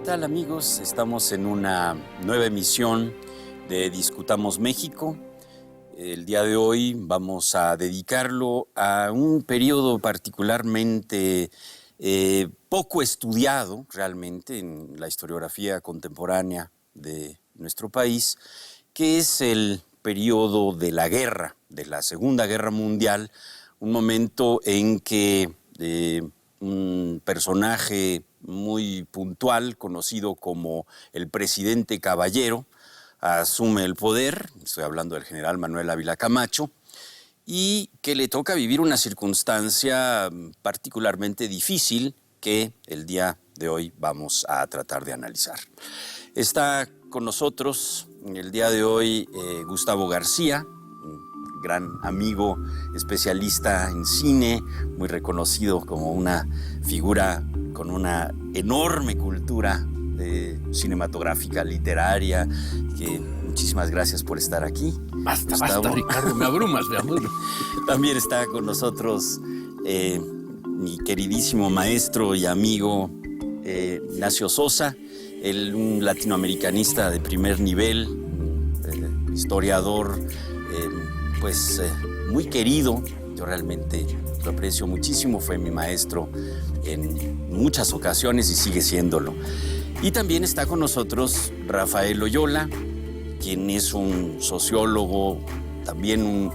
tal, amigos? Estamos en una nueva emisión de Discutamos México. El día de hoy vamos a dedicarlo a un periodo particularmente poco estudiado realmente en la historiografía contemporánea de nuestro país, que es el periodo de la guerra, de la Segunda Guerra Mundial, un momento en que un personaje muy puntual, conocido como el presidente Caballero, asume el poder. Estoy hablando del general Manuel Ávila Camacho, y que le toca vivir una circunstancia particularmente difícil que el día de hoy vamos a tratar de analizar. Está con nosotros el día de hoy Gustavo García, un gran amigo, especialista en cine, muy reconocido como una figura con una enorme cultura cinematográfica, literaria. Muchísimas gracias por estar aquí. Basta, Gustavo. basta, Ricardo, me abrumas. También está con nosotros mi queridísimo maestro y amigo Ignacio Sosa, un latinoamericanista de primer nivel, historiador muy querido. Yo realmente lo aprecio muchísimo, fue mi maestro en muchas ocasiones y sigue siéndolo. Y también está con nosotros Rafael Loyola, quien es un sociólogo, también un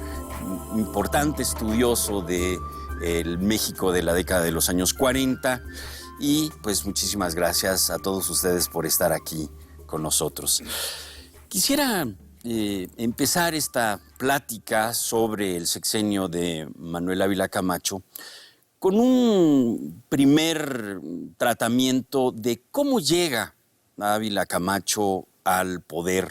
importante estudioso del México de la década de los años 40. Y pues muchísimas gracias a todos ustedes por estar aquí con nosotros. Quisiera empezar esta plática sobre el sexenio de Manuel Ávila Camacho con un primer tratamiento de cómo llega Ávila Camacho al poder.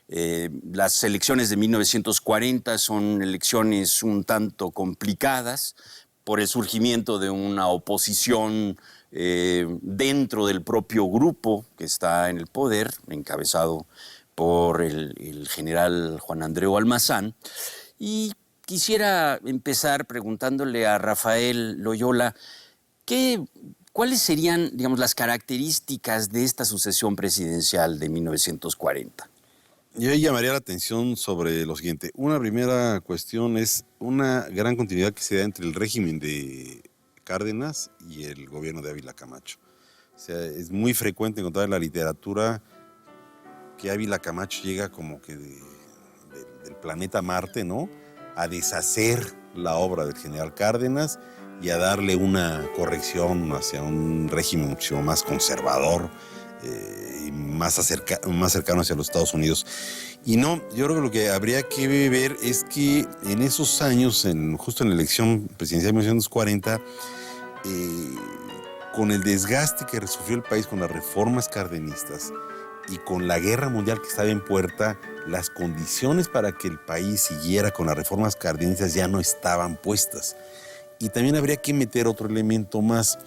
Las elecciones de 1940 son elecciones un tanto complicadas por el surgimiento de una oposición dentro del propio grupo que está en el poder, encabezado por el general Juan Andreu Almazán. Y quisiera empezar preguntándole a Rafael Loyola, ¿cuáles serían, digamos, las características de esta sucesión presidencial de 1940? Yo llamaría la atención sobre lo siguiente. Una primera cuestión es una gran continuidad que se da entre el régimen de Cárdenas y el gobierno de Ávila Camacho. O sea, es muy frecuente encontrar en la literatura que Ávila Camacho llega como que del planeta Marte, ¿no?, a deshacer la obra del general Cárdenas y a darle una corrección hacia un régimen muchísimo más conservador, y más cercano hacia los Estados Unidos. Y no, yo creo que lo que habría que ver es que en esos años, justo en la elección presidencial de 1940, con el desgaste que sufrió el país con las reformas cardenistas y con la guerra mundial que estaba en puerta, las condiciones para que el país siguiera con las reformas cardenistas ya no estaban puestas. Y también habría que meter otro elemento más.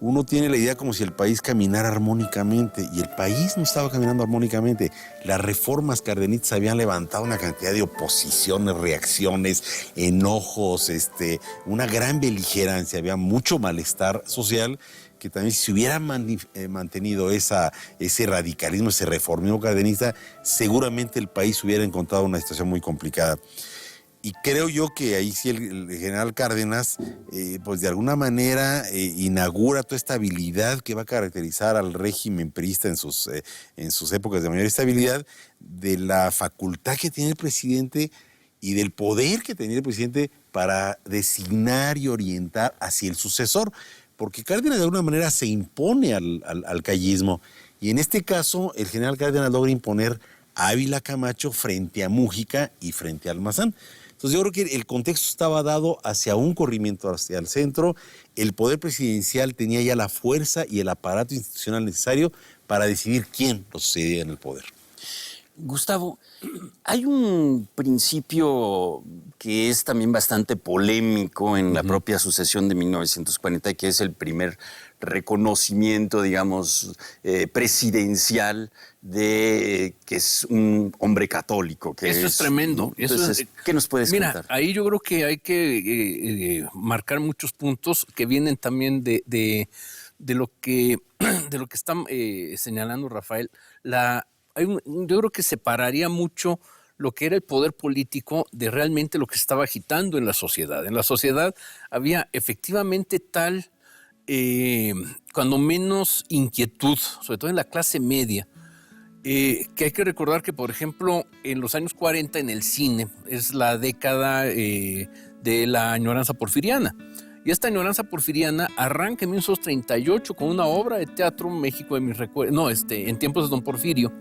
Uno tiene la idea como si el país caminara armónicamente, y el país no estaba caminando armónicamente. Las reformas cardenistas habían levantado una cantidad de oposiciones, reacciones, enojos, una gran beligerancia, había mucho malestar social, que también si se hubiera mantenido ese radicalismo, ese reformismo cardenista, seguramente el país hubiera encontrado una situación muy complicada. Y creo yo que ahí sí el general Cárdenas, pues de alguna manera inaugura toda esta habilidad que va a caracterizar al régimen priista en sus épocas de mayor estabilidad, de la facultad que tiene el presidente y del poder que tenía el presidente para designar y orientar hacia el sucesor. Porque Cárdenas de alguna manera se impone al callismo. Y en este caso, el general Cárdenas logra imponer a Ávila Camacho frente a Múgica y frente a Almazán. Entonces yo creo que el contexto estaba dado hacia un corrimiento hacia el centro. El poder presidencial tenía ya la fuerza y el aparato institucional necesario para decidir quién lo sucedía en el poder. Gustavo, hay un principio que es también bastante polémico en la propia sucesión de 1940, que es el primer reconocimiento, digamos, presidencial de que es un hombre católico. Eso es tremendo. Entonces, ¿qué nos puedes contar? Mira, ahí yo creo que hay que marcar muchos puntos que vienen también de de lo que, de lo que está señalando Rafael, yo creo que separaría mucho lo que era el poder político de realmente lo que estaba agitando en la sociedad. En la sociedad había efectivamente cuando menos inquietud, sobre todo en la clase media, que hay que recordar que, por ejemplo, en los años 40 en el cine es la década de la añoranza porfiriana. Y esta añoranza porfiriana arranca en 1938 con una obra de teatro México de mis recuerdos, en tiempos de Don Porfirio,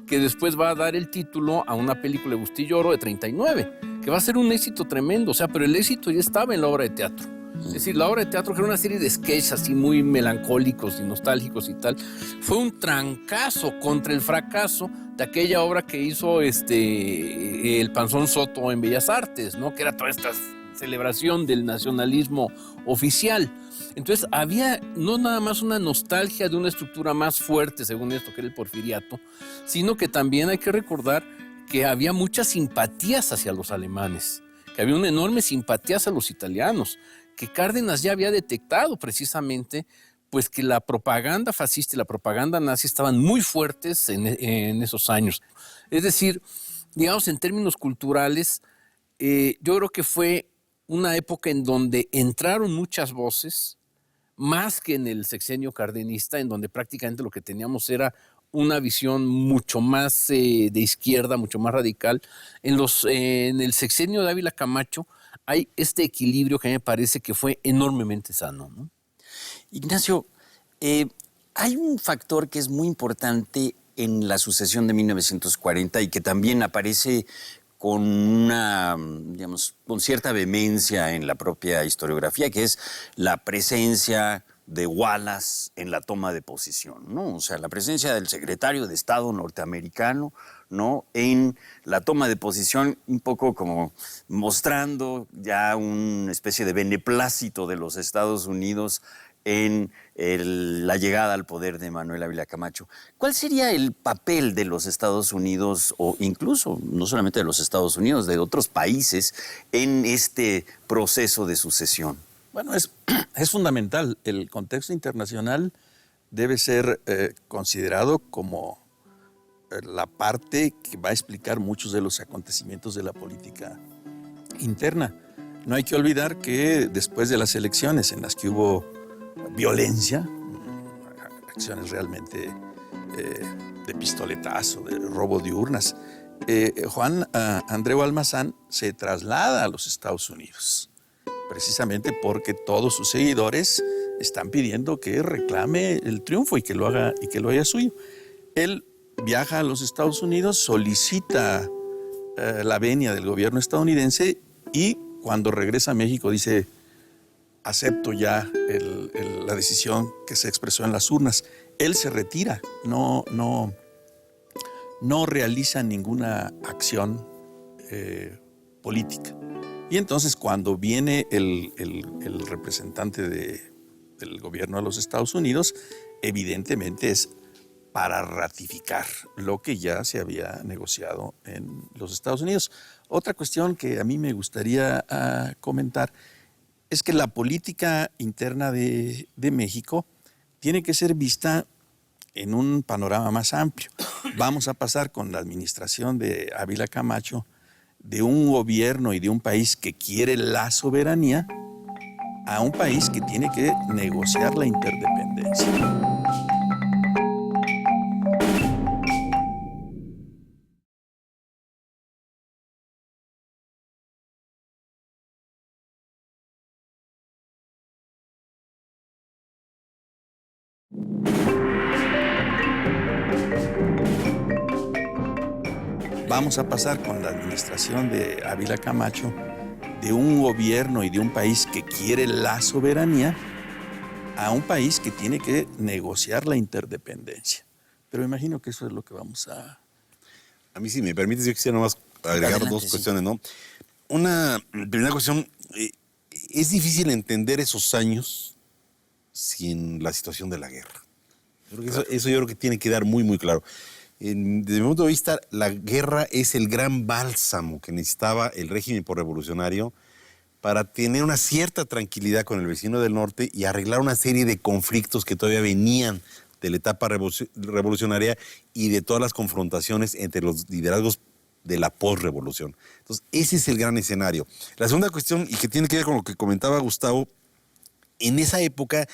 que después va a dar el título a una película de Bustillo Oro de 39, que va a ser un éxito tremendo, pero el éxito ya estaba en la obra de teatro. Es decir, la obra de teatro, que era una serie de sketches así muy melancólicos y nostálgicos y tal, fue un trancazo contra el fracaso de aquella obra que hizo el Panzón Soto en Bellas Artes, ¿no? Que era toda esta celebración del nacionalismo oficial. Entonces había no nada más una nostalgia de una estructura más fuerte, según esto, que era el porfiriato, sino que también hay que recordar que había muchas simpatías hacia los alemanes, que había una enorme simpatía hacia los italianos, que Cárdenas ya había detectado precisamente pues que la propaganda fascista y la propaganda nazi estaban muy fuertes en esos años. Es decir, digamos, en términos culturales, yo creo que fue una época en donde entraron muchas voces, más que en el sexenio cardenista, en donde prácticamente lo que teníamos era una visión mucho más de izquierda, mucho más radical. En el sexenio de Ávila Camacho hay este equilibrio que me parece que fue enormemente sano, ¿no? Ignacio, hay un factor que es muy importante en la sucesión de 1940 y que también aparece con con cierta vehemencia en la propia historiografía, que es la presencia de Wallace en la toma de posición, ¿no? O sea, la presencia del secretario de Estado norteamericano, ¿no? En la toma de posición, un poco como mostrando ya una especie de beneplácito de los Estados Unidos en la llegada al poder de Manuel Ávila Camacho. ¿Cuál sería el papel de los Estados Unidos, o incluso no solamente de los Estados Unidos, de otros países, en este proceso de sucesión? Bueno, es fundamental. El contexto internacional debe ser considerado como la parte que va a explicar muchos de los acontecimientos de la política interna. No hay que olvidar que después de las elecciones en las que hubo violencia, acciones realmente de pistoletazo, de robo de urnas, Juan Andreu Almazán se traslada a los Estados Unidos, precisamente porque todos sus seguidores están pidiendo que reclame el triunfo y que lo haga suyo. Él viaja a los Estados Unidos, solicita la venia del gobierno estadounidense y cuando regresa a México dice: acepto ya la decisión que se expresó en las urnas. Él se retira, no realiza ninguna acción política. Y entonces cuando viene el representante del gobierno de los Estados Unidos, evidentemente es para ratificar lo que ya se había negociado en los Estados Unidos. Otra cuestión que a mí me gustaría comentar es que la política interna de México tiene que ser vista en un panorama más amplio. Vamos a pasar con la administración de Ávila Camacho de un gobierno y de un país que quiere la soberanía a un país que tiene que negociar la interdependencia. Vamos a pasar con la administración de Ávila Camacho de un gobierno y de un país que quiere la soberanía a un país que tiene que negociar la interdependencia. Pero imagino que eso es lo que vamos a... A mí, si me permites, yo quisiera nomás agregar Adelante, dos cuestiones, ¿no? Una primera cuestión, es difícil entender esos años sin la situación de la guerra. Yo creo que eso yo creo que tiene que quedar muy, muy claro. Desde mi punto de vista, la guerra es el gran bálsamo que necesitaba el régimen revolucionario para tener una cierta tranquilidad con el vecino del norte y arreglar una serie de conflictos que todavía venían de la etapa revolucionaria y de todas las confrontaciones entre los liderazgos de la posrevolución. Entonces, ese es el gran escenario. La segunda cuestión, y que tiene que ver con lo que comentaba Gustavo, en esa época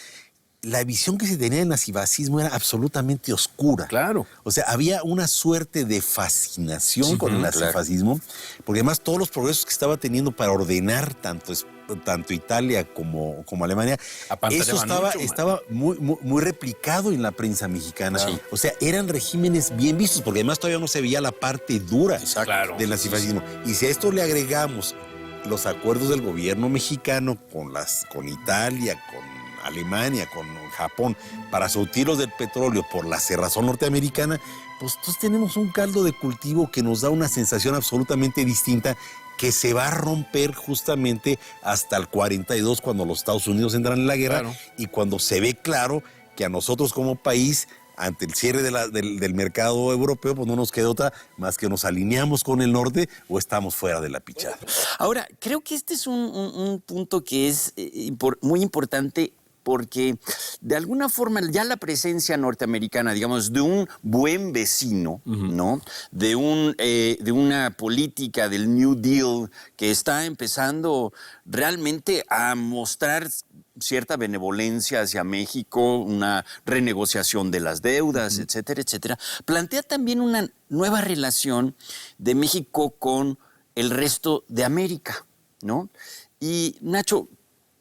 la visión que se tenía del nazifascismo era absolutamente oscura. Claro. O sea, había una suerte de fascinación con el nazifascismo, porque además todos los progresos que estaba teniendo para ordenar tanto Italia como Alemania, eso estaba muy replicado en la prensa mexicana. Sí. O sea, eran regímenes bien vistos, porque además todavía no se veía la parte dura del nazifascismo. Y si a esto le agregamos los acuerdos del gobierno mexicano con Italia, con Alemania, con Japón, para surtirlos del petróleo por la cerrazón norteamericana, pues entonces tenemos un caldo de cultivo que nos da una sensación absolutamente distinta que se va a romper justamente hasta el 42, cuando los Estados Unidos entran en la guerra y cuando se ve claro que a nosotros como país, ante el cierre del mercado europeo, pues no nos queda otra más que nos alineamos con el norte o estamos fuera de la pichada. Ahora, creo que este es un punto que es muy importante, porque de alguna forma ya la presencia norteamericana, digamos, de un buen vecino, ¿no? De una política del New Deal que está empezando realmente a mostrar cierta benevolencia hacia México, una renegociación de las deudas, etcétera, etcétera, plantea también una nueva relación de México con el resto de América, ¿no? Y Nacho,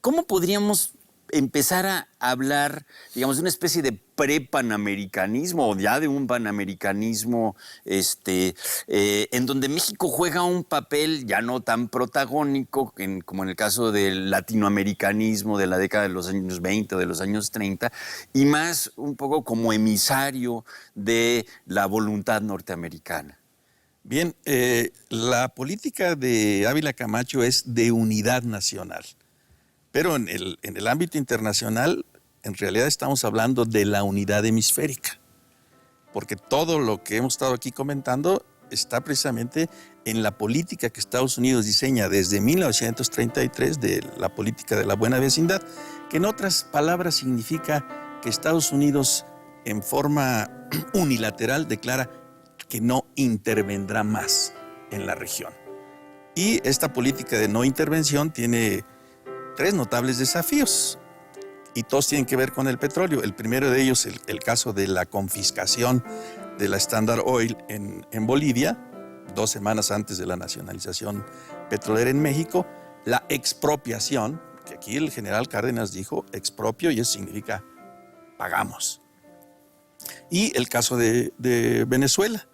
¿cómo podríamos empezar a hablar, digamos, de una especie de pre-panamericanismo o ya de un panamericanismo en donde México juega un papel ya no tan protagónico como en el caso del latinoamericanismo de la década de los años 20 o de los años 30 y más un poco como emisario de la voluntad norteamericana? Bien, la política de Ávila Camacho es de unidad nacional. Pero en el ámbito internacional, en realidad estamos hablando de la unidad hemisférica, porque todo lo que hemos estado aquí comentando está precisamente en la política que Estados Unidos diseña desde 1933, de la política de la buena vecindad, que en otras palabras significa que Estados Unidos en forma unilateral declara que no intervendrá más en la región. Y esta política de no intervención tiene tres notables desafíos y todos tienen que ver con el petróleo. El primero de ellos, el caso de la confiscación de la Standard Oil en Bolivia, 2 semanas antes de la nacionalización petrolera en México. La expropiación, que aquí el general Cárdenas dijo expropio y eso significa pagamos. Y el caso de Venezuela.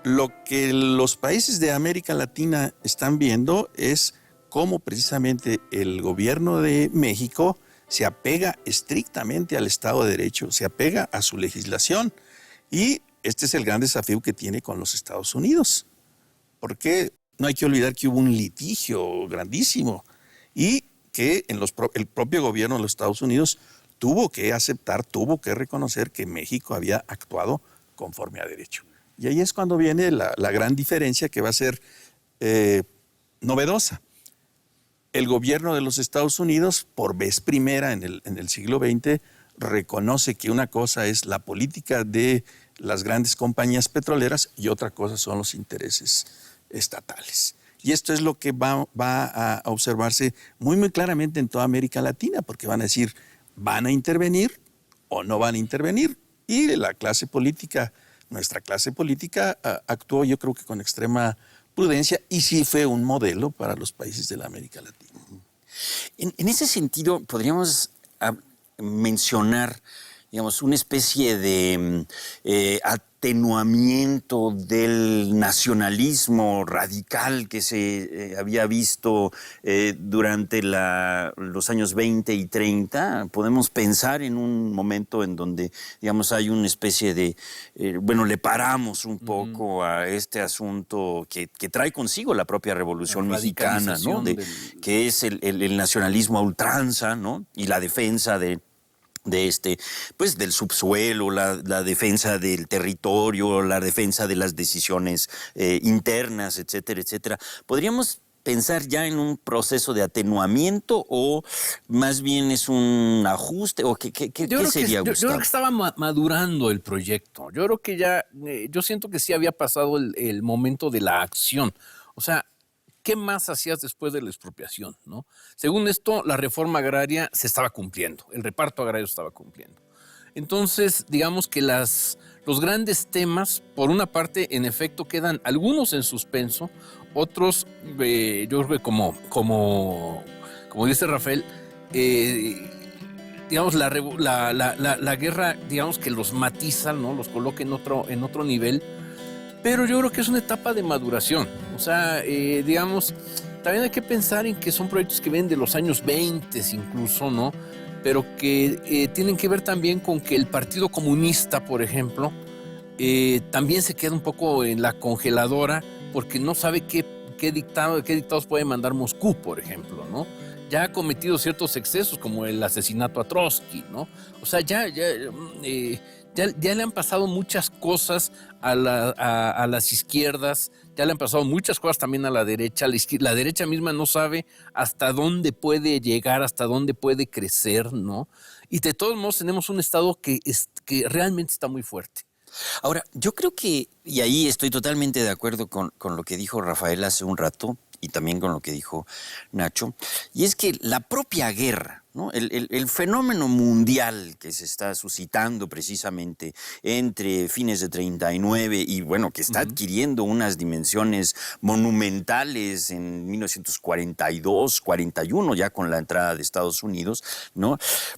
Lo que los países de América Latina están viendo es cómo precisamente el gobierno de México se apega estrictamente al Estado de Derecho, se apega a su legislación. Y este es el gran desafío que tiene con los Estados Unidos. Porque no hay que olvidar que hubo un litigio grandísimo y que el propio gobierno de los Estados Unidos tuvo que aceptar, tuvo que reconocer que México había actuado conforme a derecho. Y ahí es cuando viene la gran diferencia que va a ser novedosa. El gobierno de los Estados Unidos, por vez primera en el siglo XX, reconoce que una cosa es la política de las grandes compañías petroleras y otra cosa son los intereses estatales. Y esto es lo que va a observarse muy, muy claramente en toda América Latina, porque van a decir, ¿van a intervenir o no van a intervenir? Y la clase política, nuestra clase política, actuó yo creo que con extrema prudencia y sí fue un modelo para los países de la América Latina. En ese sentido, podríamos mencionar, digamos, una especie de atenuamiento del nacionalismo radical que se había visto durante los años 20 y 30. Podemos pensar en un momento en donde, digamos, hay una especie de, le paramos un poco a este asunto que trae consigo la propia Revolución Mexicana, ¿no? Que es el nacionalismo a ultranza, ¿no? Y la defensa del subsuelo, la defensa del territorio, la defensa de las decisiones internas, etcétera, etcétera. Podríamos pensar ya en un proceso de atenuamiento o más bien es un ajuste? ¿O qué sería, Gustavo? Yo creo que estaba madurando el proyecto. Yo creo que ya, yo siento que sí había pasado el momento de la acción. O sea, ¿qué más hacías después de la expropiación, no? Según esto, la reforma agraria se estaba cumpliendo, el reparto agrario estaba cumpliendo. Entonces, digamos que los grandes temas, por una parte, en efecto, quedan algunos en suspenso, otros, yo creo que como dice Rafael, digamos, la guerra, digamos que los matiza, ¿no? Los coloca en otro nivel, pero yo creo que es una etapa de maduración. O sea, digamos, también hay que pensar en que son proyectos que vienen de los años 20 incluso, ¿no? Pero que tienen que ver también con que el Partido Comunista, por ejemplo, también se queda un poco en la congeladora porque no sabe qué dictados puede mandar Moscú, por ejemplo, ¿no? Ya ha cometido ciertos excesos como el asesinato a Trotsky, ¿no? O sea, ya le han pasado muchas cosas a las izquierdas, ya le han pasado muchas cosas también a la derecha. La derecha misma no sabe hasta dónde puede llegar, hasta dónde puede crecer, ¿no? Y de todos modos tenemos un Estado que realmente está muy fuerte. Ahora, yo creo que, y ahí estoy totalmente de acuerdo con lo que dijo Rafael hace un rato y también con lo que dijo Nacho, y es que la propia guerra, ¿no? El fenómeno mundial que se está suscitando precisamente entre fines de 39 y bueno, que está adquiriendo unas dimensiones monumentales en 1942, 41, ya con la entrada de Estados Unidos, ¿no?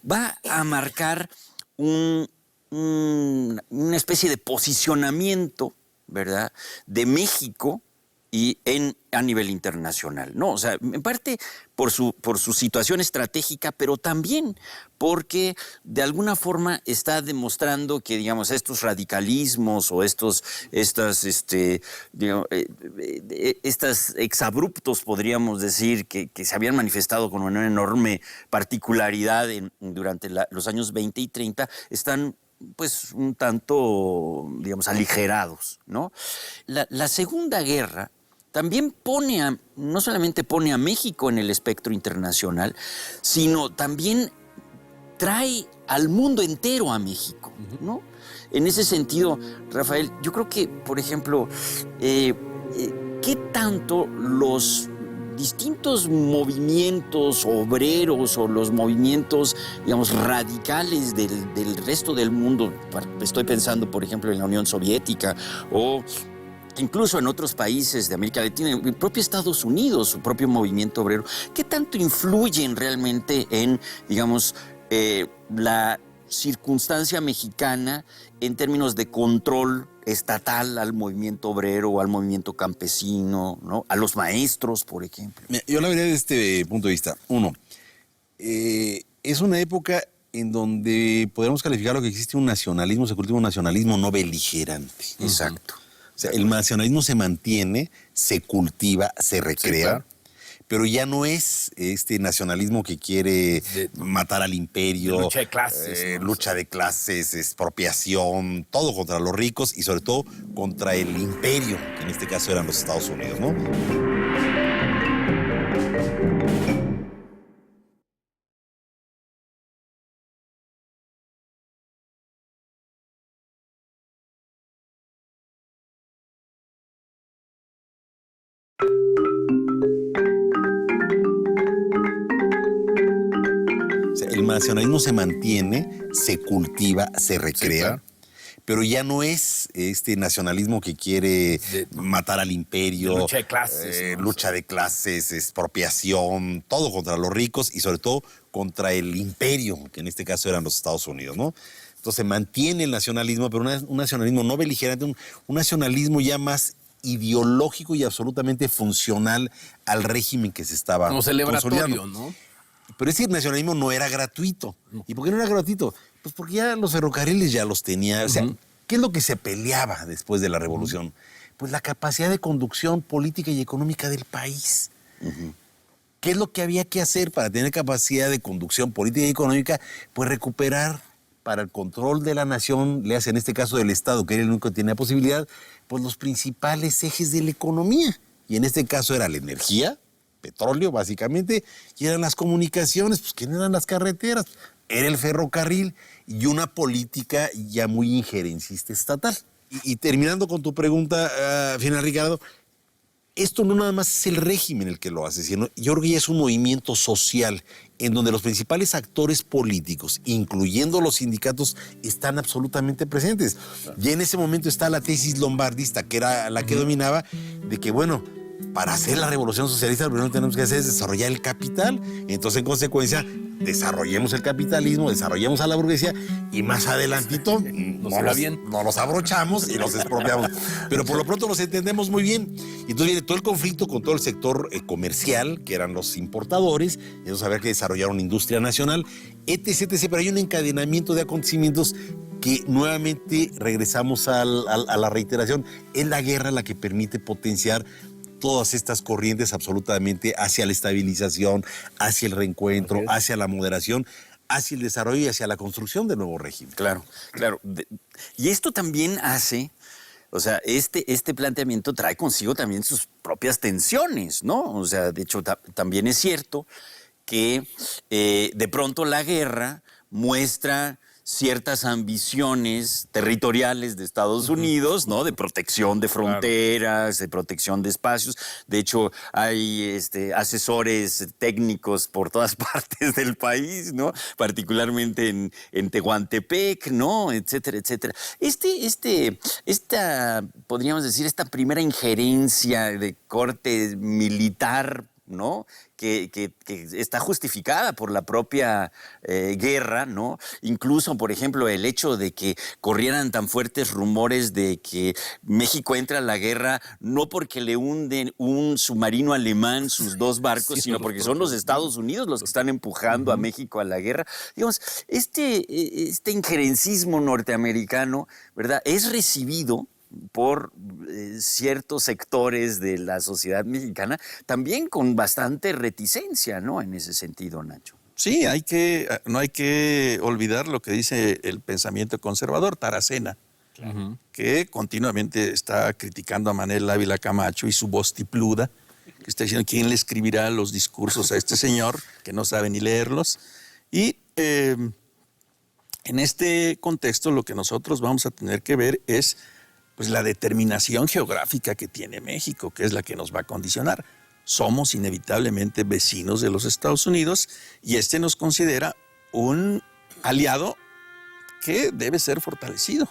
Va a marcar una especie de posicionamiento, ¿verdad?, de México y a nivel internacional, ¿no? O sea, en parte por su situación estratégica, pero también porque de alguna forma está demostrando que, digamos, estos radicalismos o estos exabruptos, podríamos decir, que se habían manifestado con una enorme particularidad durante los años 20 y 30, están pues un tanto, digamos, aligerados, ¿no? La Segunda Guerra también no solamente pone a México en el espectro internacional, sino también trae al mundo entero a México, ¿no? En ese sentido, Rafael, yo creo que, por ejemplo, ¿qué tanto los distintos movimientos obreros o los movimientos, digamos, radicales del resto del mundo, estoy pensando, por ejemplo, en la Unión Soviética o incluso en otros países de América Latina, el propio Estados Unidos, su propio movimiento obrero, ¿qué tanto influyen realmente en, digamos, la circunstancia mexicana en términos de control estatal al movimiento obrero o al movimiento campesino, ¿no? A los maestros, por ejemplo? Mira, yo la vería desde este punto de vista. Uno, es una época en donde podemos calificar lo que existe un nacionalismo, se cultiva un nacionalismo no beligerante. Exacto. O sea, el nacionalismo se mantiene, se cultiva, se recrea, sí, claro, pero ya no es este nacionalismo que quiere matar al imperio, lucha de clases, ¿no? Lucha de clases, expropiación, todo contra los ricos y sobre todo contra el imperio, que en este caso eran los Estados Unidos, ¿no? El nacionalismo se mantiene, se cultiva, se recrea, sí, claro, pero ya no es este nacionalismo que quiere matar al imperio, lucha de clases, ¿no? Lucha de clases, expropiación, todo contra los ricos y sobre todo contra el imperio, que en este caso eran los Estados Unidos, ¿no? Entonces se mantiene el nacionalismo, pero un nacionalismo no beligerante, un nacionalismo ya más ideológico y absolutamente funcional al régimen que se estaba consolidando. Como celebratorio, ¿no? Pero ese nacionalismo no era gratuito. ¿Y por qué no era gratuito? Pues porque ya los ferrocarriles ya los tenía. O sea, ¿qué es lo que se peleaba después de la revolución? Pues la capacidad de conducción política y económica del país. ¿Qué es lo que había que hacer para tener capacidad de conducción política y económica? Pues recuperar para el control de la nación, le hace en este caso del Estado, que era el único que tenía posibilidad, pues los principales ejes de la economía. Y en este caso era la energía, petróleo básicamente, y eran las comunicaciones, pues ¿quién eran las carreteras? Era el ferrocarril y una política ya muy injerencista estatal. Y terminando con tu pregunta final, Ricardo, esto no nada más es el régimen el que lo hace, sino yo creo que ya es un movimiento social en donde los principales actores políticos, incluyendo los sindicatos, están absolutamente presentes. Y en ese momento está la tesis lombardista, que era la que dominaba, de que, bueno, para hacer la revolución socialista, lo primero que tenemos que hacer es desarrollar el capital. Entonces, en consecuencia, desarrollemos el capitalismo, desarrollemos a la burguesía y más adelantito nos los abrochamos y los expropiamos. Pero por lo pronto los entendemos muy bien. Y entonces viene todo el conflicto con todo el sector comercial, que eran los importadores, y entonces había que desarrollar una industria nacional, etc, etc. Pero hay un encadenamiento de acontecimientos que nuevamente regresamos a la reiteración. Es la guerra la que permite potenciar todas estas corrientes absolutamente hacia la estabilización, hacia el reencuentro, hacia la moderación, hacia el desarrollo y hacia la construcción del nuevo régimen. Claro, claro. Y esto también hace, o sea, este planteamiento trae consigo también sus propias tensiones, ¿no? O sea, de hecho, también es cierto que de pronto la guerra muestra ciertas ambiciones territoriales de Estados Unidos, ¿no? De protección de fronteras, de protección de espacios. De hecho, hay asesores técnicos por todas partes del país, ¿no? Particularmente en Tehuantepec, ¿no? Etcétera, etcétera. Podríamos decir, esta primera injerencia de corte militar, ¿no? Que está justificada por la propia guerra, ¿no? Incluso, por ejemplo, el hecho de que corrieran tan fuertes rumores de que México entra a la guerra no porque le hunden un submarino alemán sus dos barcos, sino porque son los Estados Unidos los que están empujando a México a la guerra. Digamos, este injerencismo norteamericano, ¿verdad?, es recibido por ciertos sectores de la sociedad mexicana, también con bastante reticencia, ¿no? En ese sentido, Nacho. Sí, no hay que olvidar lo que dice el pensamiento conservador, Taracena, que continuamente está criticando a Manuel Ávila Camacho y su voz tipluda, que está diciendo quién le escribirá los discursos a este señor, que no sabe ni leerlos. Y en este contexto lo que nosotros vamos a tener que ver es pues la determinación geográfica que tiene México, que es la que nos va a condicionar. Somos inevitablemente vecinos de los Estados Unidos y este nos considera un aliado que debe ser fortalecido,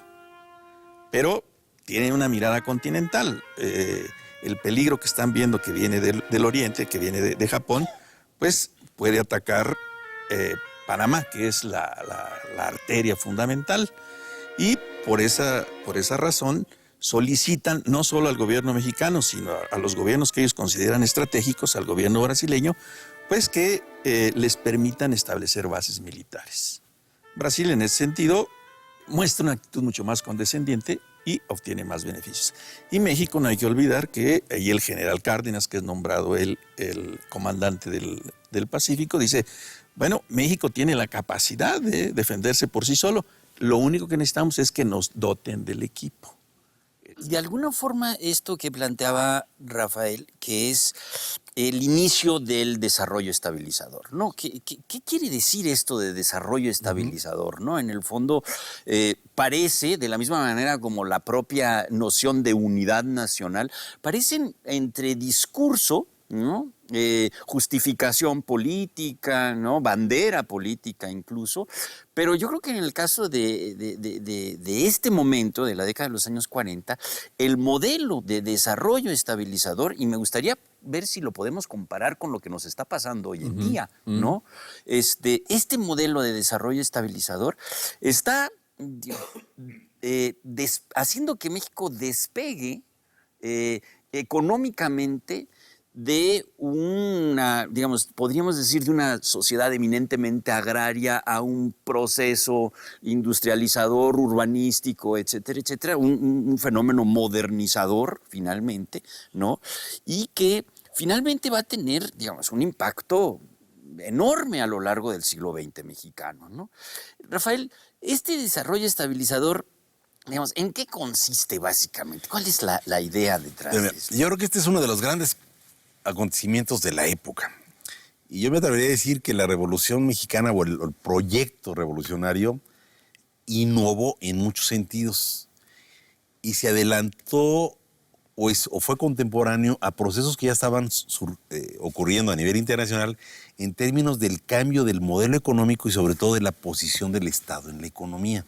pero tiene una mirada continental. El peligro que están viendo que viene del oriente, que viene de Japón, pues puede atacar Panamá, que es la arteria fundamental. Y por esa razón solicitan no solo al gobierno mexicano, sino a los gobiernos que ellos consideran estratégicos, al gobierno brasileño, pues que les permitan establecer bases militares. Brasil, en ese sentido, muestra una actitud mucho más condescendiente y obtiene más beneficios. Y México, no hay que olvidar que ahí el general Cárdenas, que es nombrado el comandante del Pacífico, dice, bueno, México tiene la capacidad de defenderse por sí solo. Lo único que necesitamos es que nos doten del equipo. De alguna forma, esto que planteaba Rafael, que es el inicio del desarrollo estabilizador, ¿no? ¿Qué quiere decir esto de desarrollo estabilizador, ¿no? En el fondo, parece, de la misma manera como la propia noción de unidad nacional, parecen entre discurso, ¿no? Justificación política, ¿no? Bandera política incluso, pero yo creo que en el caso de este momento, de la década de los años 40, el modelo de desarrollo estabilizador, y me gustaría ver si lo podemos comparar con lo que nos está pasando hoy en día, ¿no? Este modelo de desarrollo estabilizador está haciendo que México despegue económicamente de una, digamos, podríamos decir, de una sociedad eminentemente agraria a un proceso industrializador, urbanístico, etcétera, etcétera, un fenómeno modernizador, finalmente, ¿no? Y que finalmente va a tener, digamos, un impacto enorme a lo largo del siglo XX mexicano, ¿no? Rafael, este desarrollo estabilizador, digamos, ¿en qué consiste básicamente? ¿Cuál es la idea detrás de esto? Yo creo que este es uno de los grandes acontecimientos de la época. Y yo me atrevería a decir que la Revolución Mexicana o el proyecto revolucionario innovó en muchos sentidos y se adelantó o fue contemporáneo a procesos que ya estaban ocurriendo a nivel internacional en términos del cambio del modelo económico y sobre todo de la posición del Estado en la economía.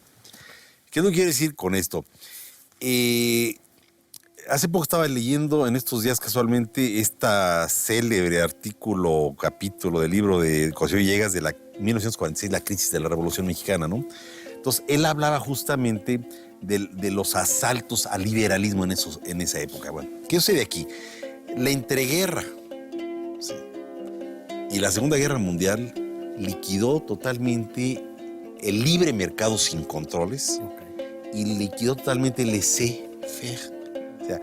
¿Qué es lo que quiero decir con esto? Hace poco estaba leyendo en estos días casualmente esta célebre artículo o capítulo del libro de Cosío Villegas de la 1946, la crisis de la Revolución Mexicana, ¿no? Entonces, él hablaba justamente de los asaltos al liberalismo en esa época. Bueno, ¿qué sucede aquí? La entreguerra, ¿sí?, y la Segunda Guerra Mundial liquidó totalmente el libre mercado sin controles y liquidó totalmente el laissez-faire. O sea,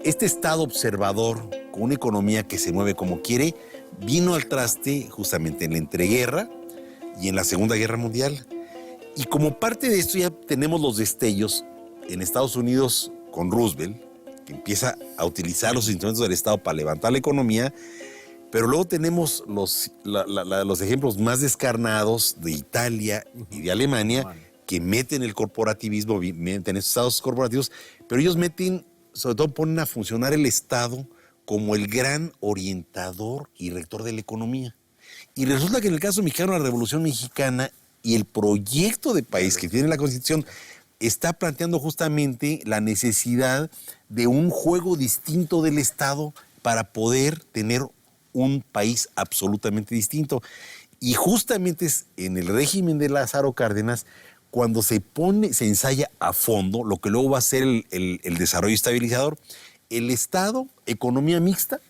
este Estado observador con una economía que se mueve como quiere vino al traste justamente en la entreguerra y en la Segunda Guerra Mundial. Y como parte de esto ya tenemos los destellos en Estados Unidos con Roosevelt, que empieza a utilizar los instrumentos del Estado para levantar la economía, pero luego tenemos los ejemplos más descarnados de Italia y de Alemania, que meten el corporativismo, meten estos estados corporativos, pero ellos meten, sobre todo ponen a funcionar el Estado como el gran orientador y rector de la economía. Y resulta que en el caso mexicano, la Revolución Mexicana y el proyecto de país que tiene la Constitución está planteando justamente la necesidad de un juego distinto del Estado para poder tener un país absolutamente distinto. Y justamente es en el régimen de Lázaro Cárdenas cuando se ensaya a fondo lo que luego va a ser el desarrollo estabilizador. El Estado, economía mixta,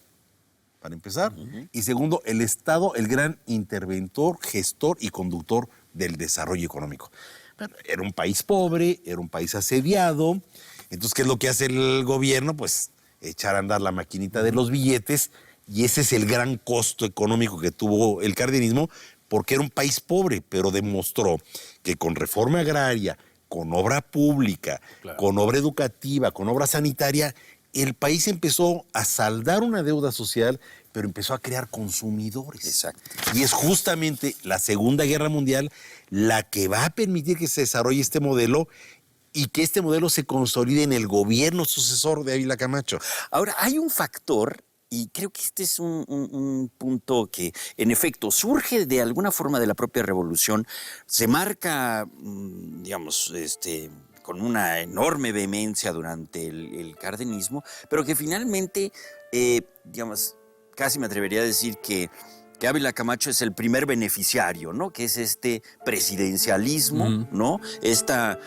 para empezar, y segundo, el Estado, el gran interventor, gestor y conductor del desarrollo económico. Bueno, era un país pobre, era un país asediado. Entonces, ¿qué es lo que hace el gobierno? Pues echar a andar la maquinita de los billetes, y ese es el gran costo económico que tuvo el cardenismo, porque era un país pobre, pero demostró que con reforma agraria, con obra pública, con obra educativa, con obra sanitaria, el país empezó a saldar una deuda social, pero empezó a crear consumidores. Exacto. Y es justamente la Segunda Guerra Mundial la que va a permitir que se desarrolle este modelo y que este modelo se consolide en el gobierno sucesor de Ávila Camacho. Ahora, hay un factor, y creo que este es un punto que, en efecto, surge de alguna forma de la propia revolución, se marca, digamos, con una enorme vehemencia durante el cardenismo, pero que finalmente, digamos, casi me atrevería a decir que Ávila Camacho es el primer beneficiario, ¿no? Que es este presidencialismo, ¿no? Esta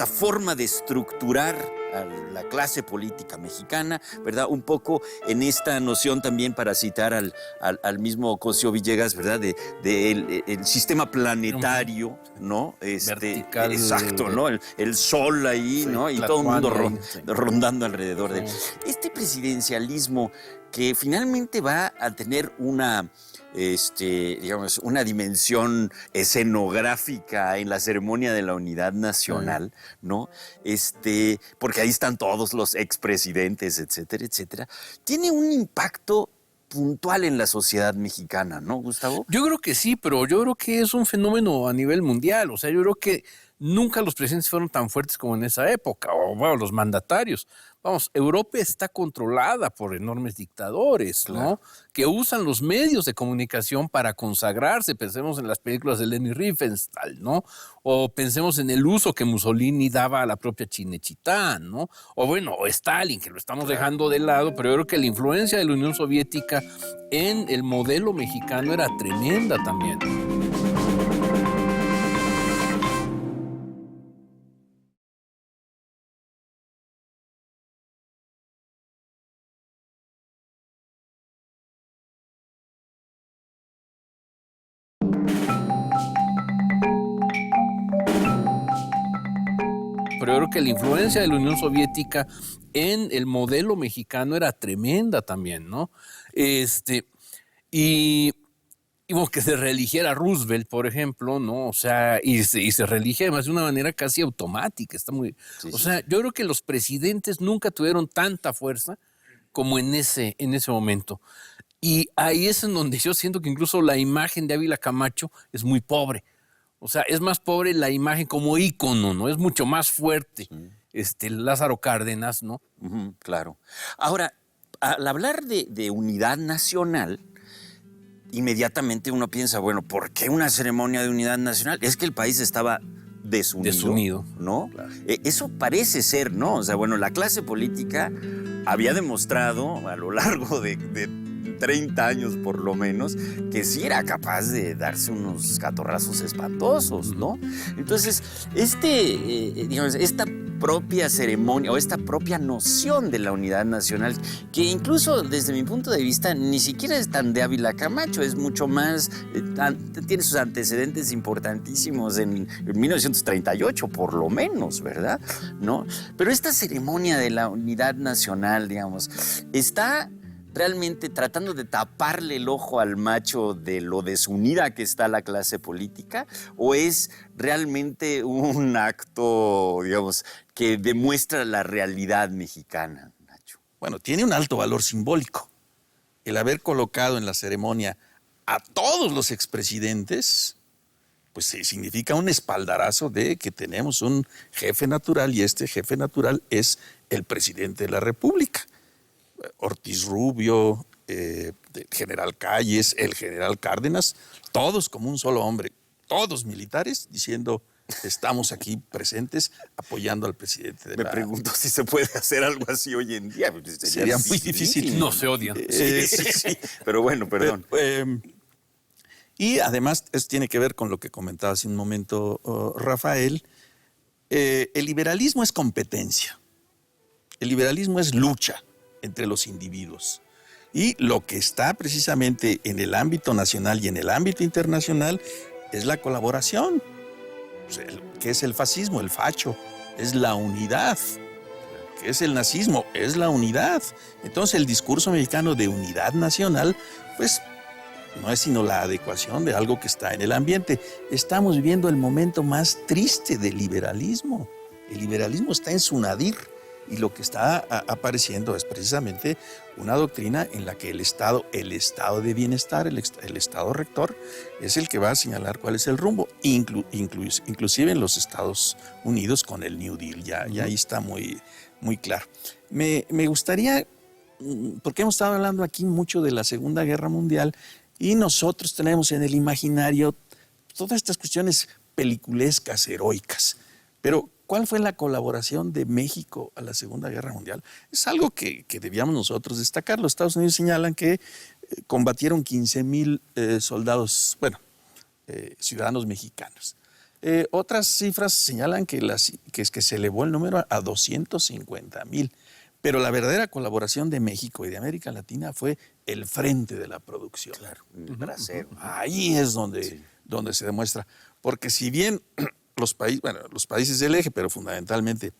forma de estructurar a la clase política mexicana, ¿verdad? Un poco en esta noción también, para citar al mismo Cosío Villegas, ¿verdad? El sistema planetario, ¿no? Vertical. Exacto, ¿no? El sol ahí, sí, ¿no? Y todo el mundo rondando alrededor de él. Este presidencialismo que finalmente va a tener digamos, una dimensión escenográfica en la ceremonia de la Unidad Nacional, ¿no? Porque ahí están todos los expresidentes, etcétera, etcétera. Tiene un impacto puntual en la sociedad mexicana, ¿no, Gustavo? Yo creo que sí, pero yo creo que es un fenómeno a nivel mundial. O sea, yo creo que nunca los presidentes fueron tan fuertes como en esa época, o bueno, los mandatarios. Vamos, Europa está controlada por enormes dictadores, ¿no? Claro. Que usan los medios de comunicación para consagrarse. Pensemos en las películas de Leni Riefenstahl, ¿no? O pensemos en el uso que Mussolini daba a la propia Cinecittà, ¿no? O bueno, o Stalin, que lo estamos dejando de lado, pero yo creo que la influencia de la Unión Soviética en el modelo mexicano era tremenda también. Pero yo creo que la influencia de la Unión Soviética en el modelo mexicano era tremenda también, ¿no? Y bueno, que se reeligiera Roosevelt, por ejemplo, ¿no? O sea, y se reelige además de una manera casi automática. Está muy, sí, o sea, yo creo que los presidentes nunca tuvieron tanta fuerza como en ese momento. Y ahí es en donde yo siento que incluso la imagen de Ávila Camacho es muy pobre. O sea, es más pobre la imagen como ícono, ¿no? Es mucho más fuerte. Lázaro Cárdenas, ¿no? Ujú, claro. Ahora, al hablar de unidad nacional, inmediatamente uno piensa, bueno, ¿por qué una ceremonia de unidad nacional? Es que el país estaba desunido, ¿no? Claro. Eso parece ser, ¿no? O sea, bueno, la clase política había demostrado a lo largo de 30 años por lo menos, que sí era capaz de darse unos catorrazos espantosos, ¿no? Entonces, digamos, esta propia ceremonia o esta propia noción de la unidad nacional, que incluso desde mi punto de vista ni siquiera es tan de Ávila Camacho, es mucho más, tiene sus antecedentes importantísimos en 1938 por lo menos, ¿verdad? ¿No? Pero esta ceremonia de la unidad nacional, digamos, está realmente tratando de taparle el ojo al macho de lo desunida que está la clase política, o es realmente un acto, digamos, que demuestra la realidad mexicana, Nacho? Bueno, tiene un alto valor simbólico. El haber colocado en la ceremonia a todos los expresidentes, pues significa un espaldarazo de que tenemos un jefe natural y este jefe natural es el presidente de la República. Ortiz Rubio, el general Calles, el general Cárdenas, todos como un solo hombre, todos militares, diciendo estamos aquí presentes apoyando al presidente de Me pregunto si se puede hacer algo así hoy en día. Sería muy difícil. No se odian. Sí. Pero bueno, perdón. Y además, esto tiene que ver con lo que comentaba hace un momento Rafael. El liberalismo es competencia. El liberalismo es lucha entre los individuos. Y lo que está precisamente en el ámbito nacional y en el ámbito internacional es la colaboración. O sea, ¿qué es el fascismo? El facho. Es la unidad. ¿Qué es el nazismo? Es la unidad. Entonces el discurso mexicano de unidad nacional, pues no es sino la adecuación de algo que está en el ambiente. Estamos viviendo el momento más triste del liberalismo. El liberalismo está en su nadir. Y lo que está apareciendo es precisamente una doctrina en la que el Estado de bienestar, el Estado rector, es el que va a señalar cuál es el rumbo, inclusive en los Estados Unidos con el New Deal. Ya ahí está muy, muy claro. Me gustaría, porque hemos estado hablando aquí mucho de la Segunda Guerra Mundial y nosotros tenemos en el imaginario todas estas cuestiones peliculescas, heroicas, pero ¿cuál fue la colaboración de México a la Segunda Guerra Mundial? Es algo que debíamos nosotros destacar. Los Estados Unidos señalan que combatieron 15,000 soldados, ciudadanos mexicanos. Otras cifras señalan que se elevó el número a 250,000. Pero la verdadera colaboración de México y de América Latina fue el frente de la producción. Claro, el bracero. Ahí es donde se demuestra. Porque si bien los países del eje, pero fundamentalmente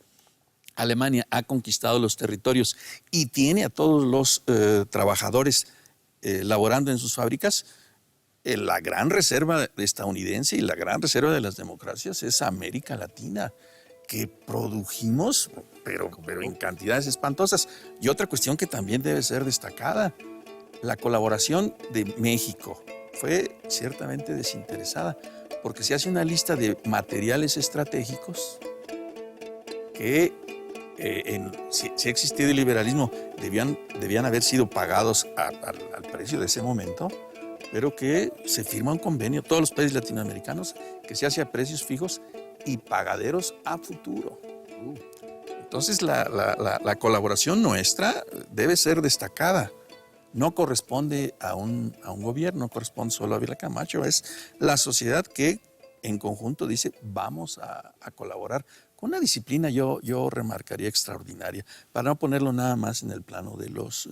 Alemania ha conquistado los territorios y tiene a todos los trabajadores laborando en sus fábricas, la gran reserva estadounidense y la gran reserva de las democracias es América Latina, que produjimos, pero en cantidades espantosas. Y otra cuestión que también debe ser destacada, la colaboración de México fue ciertamente desinteresada, porque se hace una lista de materiales estratégicos que, si ha existido el liberalismo, debían haber sido pagados al precio de ese momento, pero que se firma un convenio, todos los países latinoamericanos, que se hace a precios fijos y pagaderos a futuro. Entonces la colaboración nuestra debe ser destacada. No corresponde a un gobierno, no corresponde solo a Ávila Camacho, es la sociedad que en conjunto dice vamos a colaborar con una disciplina, yo remarcaría, extraordinaria, para no ponerlo nada más en el plano de los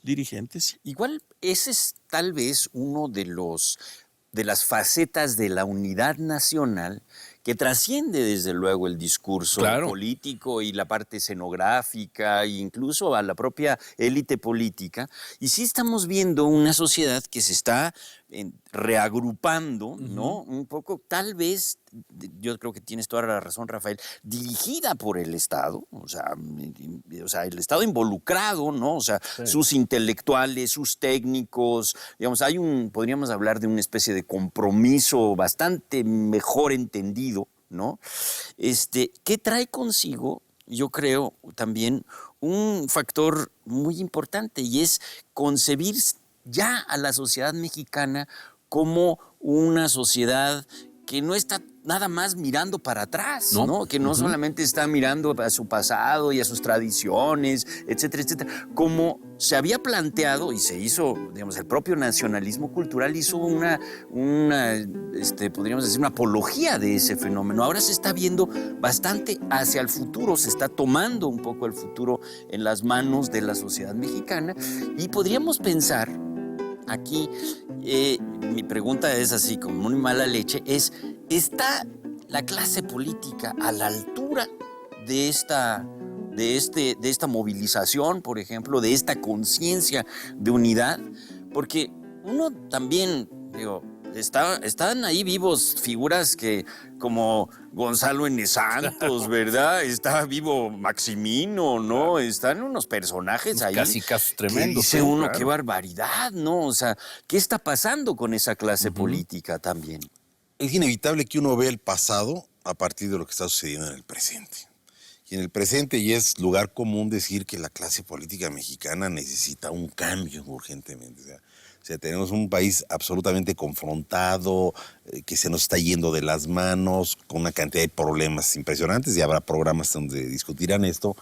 dirigentes. Igual ese es tal vez uno de las facetas de la unidad nacional que trasciende desde luego el discurso político y la parte escenográfica e incluso a la propia élite política. Y sí estamos viendo una sociedad que se está reagrupando, ¿no? Un poco, tal vez, yo creo que tienes toda la razón, Rafael, dirigida por el Estado, o sea, el Estado involucrado, ¿no? O sea, Sí. sus intelectuales, sus técnicos, digamos, podríamos hablar de una especie de compromiso bastante mejor entendido, ¿no? ¿Qué trae consigo? Yo creo también un factor muy importante, y es concebir ya a la sociedad mexicana como una sociedad que no está nada más mirando para atrás, ¿no? Que no solamente está mirando a su pasado y a sus tradiciones, etcétera, etcétera. Como se había planteado y se hizo, digamos, el propio nacionalismo cultural hizo podríamos decir, una apología de ese fenómeno. Ahora se está viendo bastante hacia el futuro, se está tomando un poco el futuro en las manos de la sociedad mexicana, y podríamos pensar aquí, mi pregunta es así, con muy mala leche, ¿está la clase política a la altura de esta movilización, por ejemplo, de esta conciencia de unidad? Porque uno también, digo, están ahí vivos figuras como Gonzalo N. Santos, ¿verdad? Está vivo Maximino, ¿no? Están unos personajes ahí. Casi tremendos. Que dice sí, uno, claro. qué barbaridad, ¿no? O sea, ¿qué está pasando con esa clase política también? Es inevitable que uno vea el pasado a partir de lo que está sucediendo en el presente. Y en el presente, y es lugar común decir que la clase política mexicana necesita un cambio urgentemente. O sea, tenemos un país absolutamente confrontado, que se nos está yendo de las manos, con una cantidad de problemas impresionantes, y habrá programas donde discutirán esto.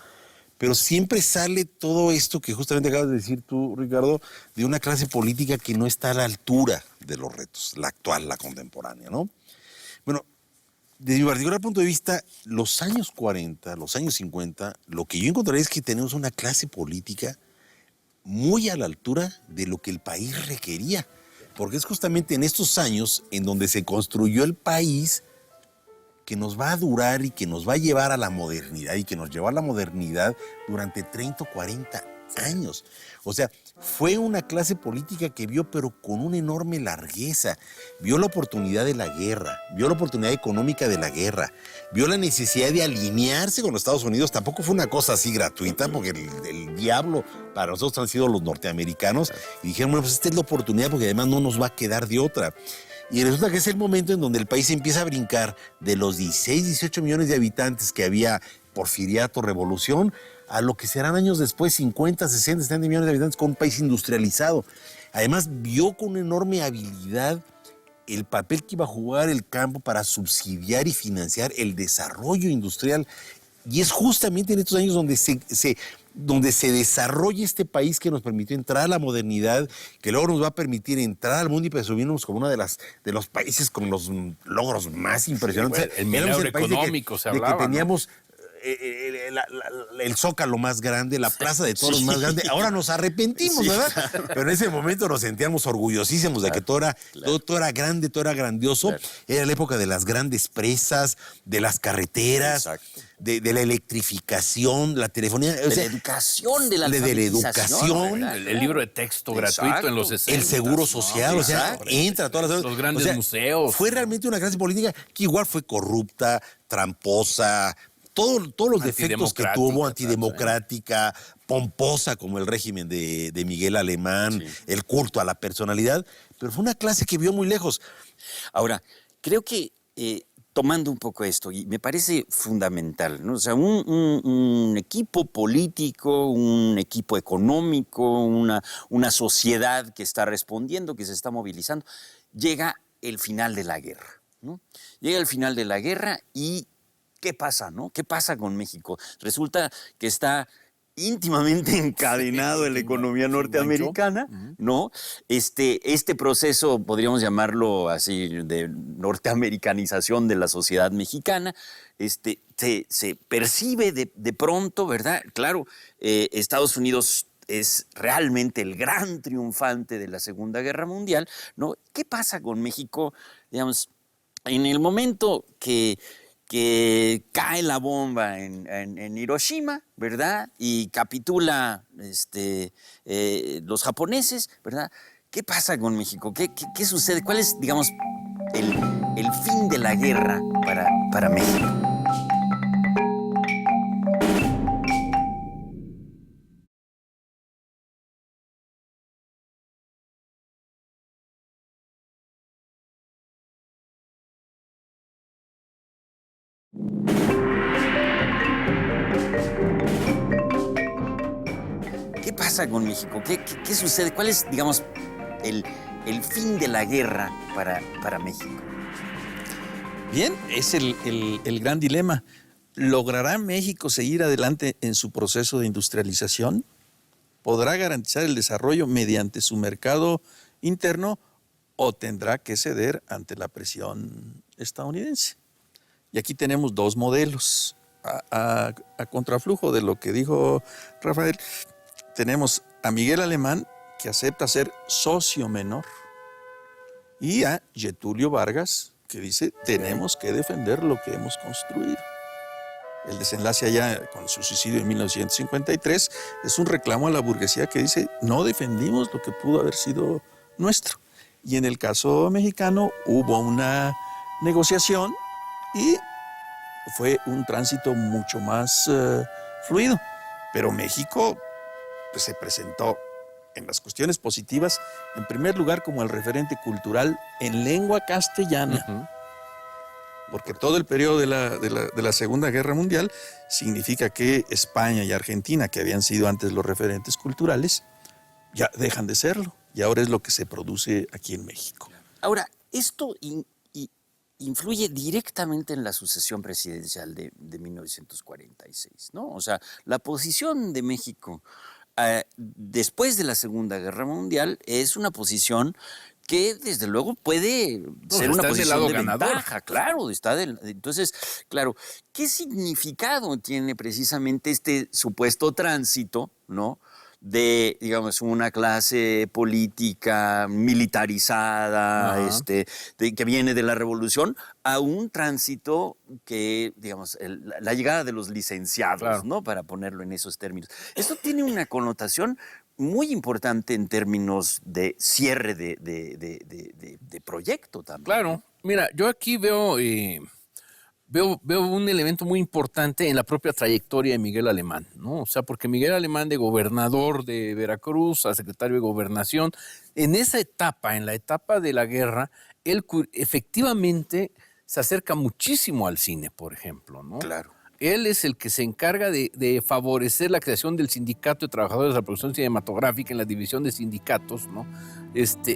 Pero siempre sale todo esto que justamente acabas de decir tú, Ricardo, de una clase política que no está a la altura de los retos, la actual, la contemporánea, ¿no? Bueno, desde mi particular punto de vista, los años 40, los años 50, lo que yo encontraré es que tenemos una clase política muy a la altura de lo que el país requería, porque es justamente en estos años en donde se construyó el país que nos va a durar y que nos va a llevar a la modernidad, y que nos llevó a la modernidad durante 30 o 40 años. O sea, fue una clase política que vio, pero con una enorme largueza, vio la oportunidad de la guerra, vio la oportunidad económica de la guerra, vio la necesidad de alinearse con los Estados Unidos. Tampoco fue una cosa así gratuita, porque el diablo para nosotros han sido los norteamericanos, y dijeron, bueno, pues esta es la oportunidad, porque además no nos va a quedar de otra. Y resulta que es el momento en donde el país empieza a brincar de los 16, 18 millones de habitantes que había Porfiriato, Revolución, a lo que serán años después 50, 60, 70 millones de habitantes, con un país industrializado. Además, vio con una enorme habilidad el papel que iba a jugar el campo para subsidiar y financiar el desarrollo industrial. Y es justamente en estos años donde se desarrolla este país, que nos permitió entrar a la modernidad, que luego nos va a permitir entrar al mundo y subirnos como uno de los países con los logros más impresionantes. El milagro económico se hablaba, de que teníamos, ¿no? El Zócalo más grande, la Plaza de Toros más grande. Ahora nos arrepentimos, ¿verdad? Claro. Pero en ese momento nos sentíamos orgullosísimos de que todo era grande, todo era grandioso. Claro. Era la época de las grandes presas, de las carreteras, de la electrificación, la telefonía. De la educación, de la educación. El libro de texto gratuito en los 60. El seguro social, o sea, entra a todas las... Los grandes museos. Fue realmente una clase política que igual fue corrupta, tramposa, todos los defectos que tuvo, antidemocrática, pomposa como el régimen de Miguel Alemán, el culto a la personalidad, pero fue una clase que vio muy lejos. Ahora, creo que tomando un poco esto, y me parece fundamental, ¿no? O sea, un equipo político, un equipo económico, una sociedad que está respondiendo, que se está movilizando, llega el final de la guerra, ¿no? Llega el final de la guerra y ¿qué pasa, no? ¿Qué pasa con México? Resulta que está íntimamente encadenado en la economía norteamericana, ¿no? Este proceso, podríamos llamarlo así, de norteamericanización de la sociedad mexicana, se percibe de pronto, ¿verdad? Claro, Estados Unidos es realmente el gran triunfante de la Segunda Guerra Mundial, ¿no? ¿Qué pasa con México? Digamos, en el momento que cae la bomba en Hiroshima, ¿verdad? Y capitula los japoneses, ¿verdad? ¿Qué pasa con México? ¿Qué sucede? ¿Cuál es, digamos, el fin de la guerra para México? ¿Qué pasa con México? ¿Qué sucede? ¿Cuál es, digamos, el fin de la guerra para México? Bien, es el gran dilema. ¿Logrará México seguir adelante en su proceso de industrialización? ¿Podrá garantizar el desarrollo mediante su mercado interno o tendrá que ceder ante la presión estadounidense? Y aquí tenemos dos modelos. A contraflujo de lo que dijo Rafael, tenemos a Miguel Alemán, que acepta ser socio menor, y a Getúlio Vargas, que dice, tenemos que defender lo que hemos construido. El desenlace allá con su suicidio en 1953 es un reclamo a la burguesía que dice, no defendimos lo que pudo haber sido nuestro. Y en el caso mexicano hubo una negociación y fue un tránsito mucho más fluido. Pero México pues, se presentó en las cuestiones positivas, en primer lugar como el referente cultural en lengua castellana. Porque todo el periodo de la Segunda Guerra Mundial significa que España y Argentina, que habían sido antes los referentes culturales, ya dejan de serlo. Y ahora es lo que se produce aquí en México. Ahora, esto influye directamente en la sucesión presidencial de 1946, ¿no? O sea, la posición de México después de la Segunda Guerra Mundial es una posición que desde luego puede ser una posición de ventaja, claro, entonces, claro, ¿qué significado tiene precisamente este supuesto tránsito, ¿no? De, digamos, una clase política militarizada, que viene de la revolución, a un tránsito que, digamos, la llegada de los licenciados, claro, ¿no? Para ponerlo en esos términos. Esto tiene una connotación muy importante en términos de cierre de proyecto también. Claro, mira, yo aquí veo un elemento muy importante en la propia trayectoria de Miguel Alemán, ¿no? O sea, porque Miguel Alemán, de gobernador de Veracruz a secretario de Gobernación, en esa etapa, en la etapa de la guerra, él efectivamente se acerca muchísimo al cine, por ejemplo, ¿no? Claro. Él es el que se encarga de favorecer la creación del Sindicato de Trabajadores de la Producción Cinematográfica en la división de sindicatos, ¿no?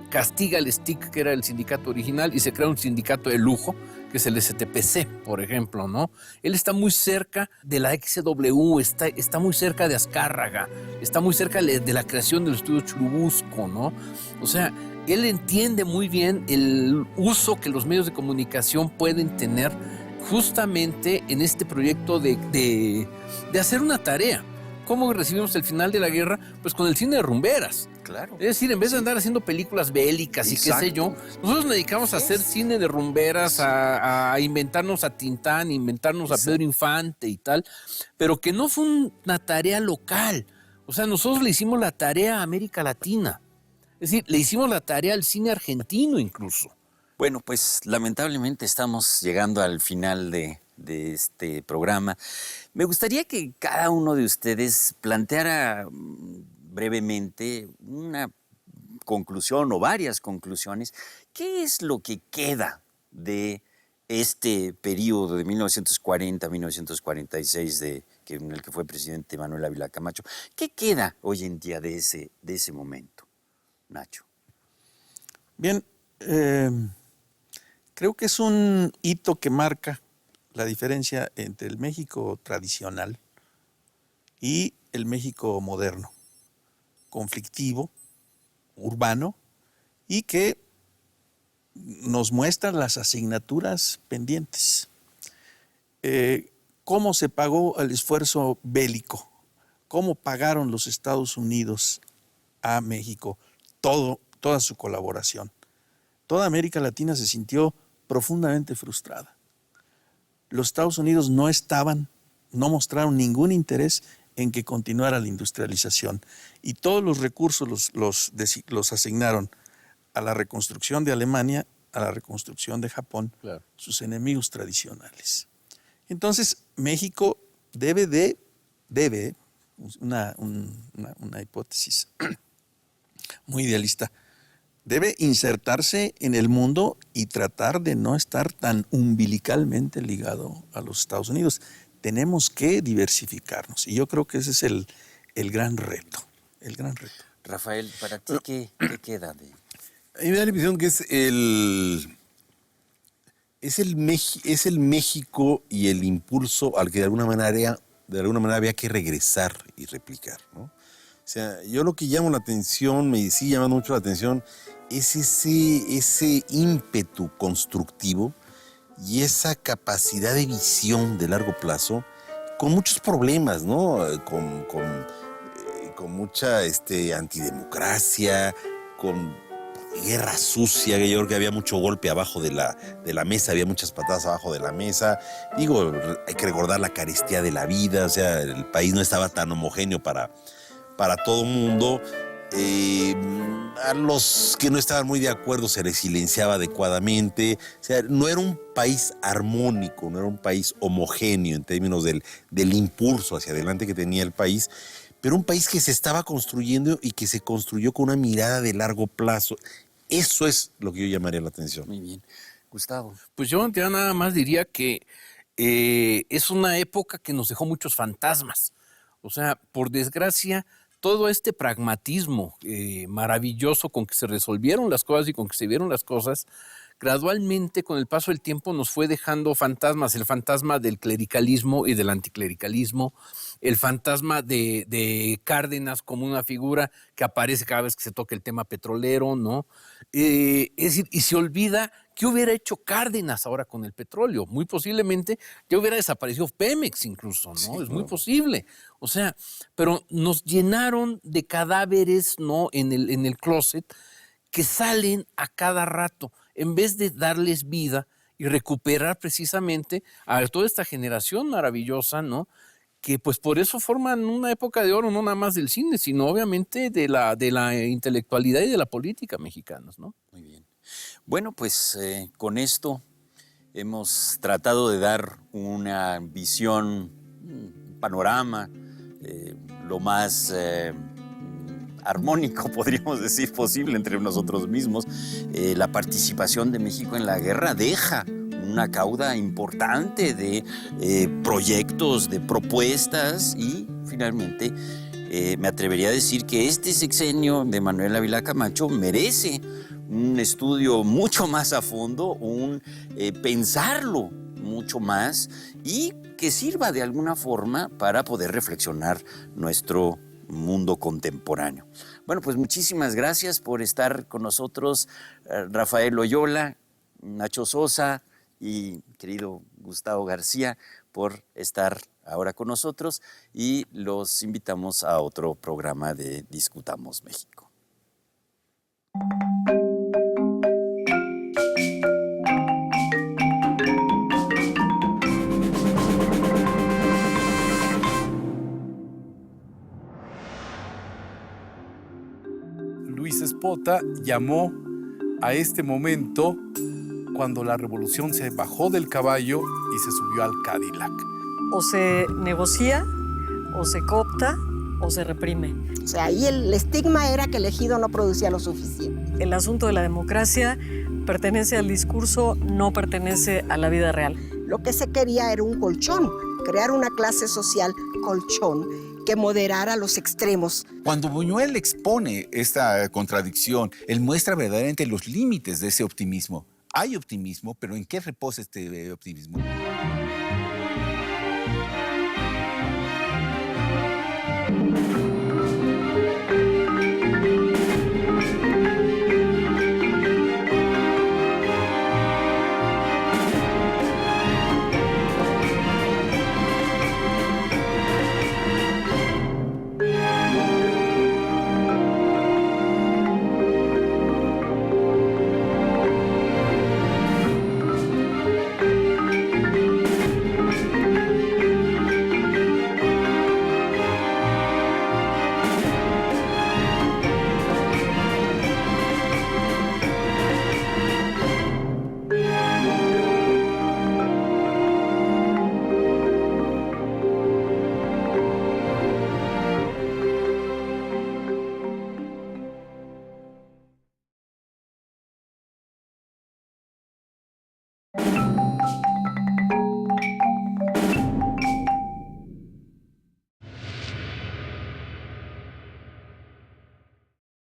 Castiga el STIC, que era el sindicato original, y se crea un sindicato de lujo, que es el STPC, por ejemplo, ¿no? Él está muy cerca de la XW, está muy cerca de Azcárraga, está muy cerca de la creación del estudio Churubusco, ¿no? O sea, él entiende muy bien el uso que los medios de comunicación pueden tener justamente en este proyecto de hacer una tarea. ¿Cómo recibimos el final de la guerra? Pues con el cine de rumberas. Claro. Es decir, en vez de andar haciendo películas bélicas y qué sé yo, nosotros nos dedicamos a hacer cine de rumberas, a inventarnos a Tintán, inventarnos a Pedro Infante y tal, pero que no fue una tarea local. O sea, nosotros le hicimos la tarea a América Latina. Es decir, le hicimos la tarea al cine argentino incluso. Bueno, pues lamentablemente estamos llegando al final de este programa. Me gustaría que cada uno de ustedes planteara brevemente una conclusión o varias conclusiones. ¿Qué es lo que queda de este periodo de 1940 a 1946 en el que fue presidente Manuel Ávila Camacho? ¿Qué queda hoy en día de ese momento, Nacho? Bien, creo que es un hito que marca la diferencia entre el México tradicional y el México moderno, conflictivo, urbano, y que nos muestra las asignaturas pendientes. ¿Cómo se pagó el esfuerzo bélico? ¿Cómo pagaron los Estados Unidos a México toda su colaboración? Toda América Latina se sintió profundamente frustrada. Los Estados Unidos no mostraron ningún interés en que continuara la industrialización y todos los recursos los asignaron a la reconstrucción de Alemania, a la reconstrucción de Japón, Claro. sus enemigos tradicionales. Entonces, México debe, una hipótesis muy idealista, debe insertarse en el mundo y tratar de no estar tan umbilicalmente ligado a los Estados Unidos. Tenemos que diversificarnos y yo creo que ese es el gran reto, el gran reto. Rafael, ¿para ti qué queda de...? A mí me da la impresión que es el México y el impulso al que de alguna manera había que regresar y replicar, ¿no? O sea, yo lo que llamo la atención, me sigue llamando mucho la atención, es ese ímpetu constructivo y esa capacidad de visión de largo plazo con muchos problemas, ¿no? Con mucha antidemocracia, con guerra sucia, yo creo que había mucho golpe abajo de la mesa, había muchas patadas abajo de la mesa. Digo, hay que recordar la carestía de la vida, o sea, el país no estaba tan homogéneo para todo mundo. A los que no estaban muy de acuerdo se les silenciaba adecuadamente. O sea, no era un país armónico, no era un país homogéneo en términos del impulso hacia adelante que tenía el país, pero un país que se estaba construyendo y que se construyó con una mirada de largo plazo. Eso es lo que yo llamaría la atención. Muy bien. Gustavo. Pues yo ya nada más diría que es una época que nos dejó muchos fantasmas. O sea, por desgracia, todo este pragmatismo maravilloso con que se resolvieron las cosas y con que se vieron las cosas, gradualmente con el paso del tiempo nos fue dejando fantasmas. El fantasma del clericalismo y del anticlericalismo, el fantasma de Cárdenas como una figura que aparece cada vez que se toca el tema petrolero, ¿no? Es decir, y se olvida qué hubiera hecho Cárdenas ahora con el petróleo. Muy posiblemente ya hubiera desaparecido Pemex incluso, ¿no? Sí, es claro. muy posible. O sea, pero nos llenaron de cadáveres, ¿no? En el closet que salen a cada rato, en vez de darles vida y recuperar precisamente a toda esta generación maravillosa, ¿no? Que pues por eso forman una época de oro, no nada más del cine, sino obviamente de la intelectualidad y de la política mexicanos, ¿no? Muy bien. Bueno, pues con esto hemos tratado de dar una visión, un panorama lo más armónico, podríamos decir, posible entre nosotros mismos. La participación de México en la guerra deja una cauda importante de proyectos, de propuestas y finalmente me atrevería a decir que este sexenio de Manuel Ávila Camacho merece un estudio mucho más a fondo, un pensarlo mucho más y que sirva de alguna forma para poder reflexionar nuestro mundo contemporáneo. Bueno, pues muchísimas gracias por estar con nosotros, Rafael Loyola, Nacho Sosa y querido Gustavo García, por estar ahora con nosotros y los invitamos a otro programa de Discutamos México. Luis Espota llamó a este momento cuando la revolución se bajó del caballo y se subió al Cadillac. O se negocia, o se coopta, o se reprime. O sea, ahí el estigma era que el ejido no producía lo suficiente. El asunto de la democracia pertenece al discurso, no pertenece a la vida real. Lo que se quería era un colchón, crear una clase social colchón que moderara los extremos. Cuando Buñuel expone esta contradicción, él muestra verdaderamente los límites de ese optimismo. Hay optimismo, pero ¿en qué reposa este optimismo? Thank you.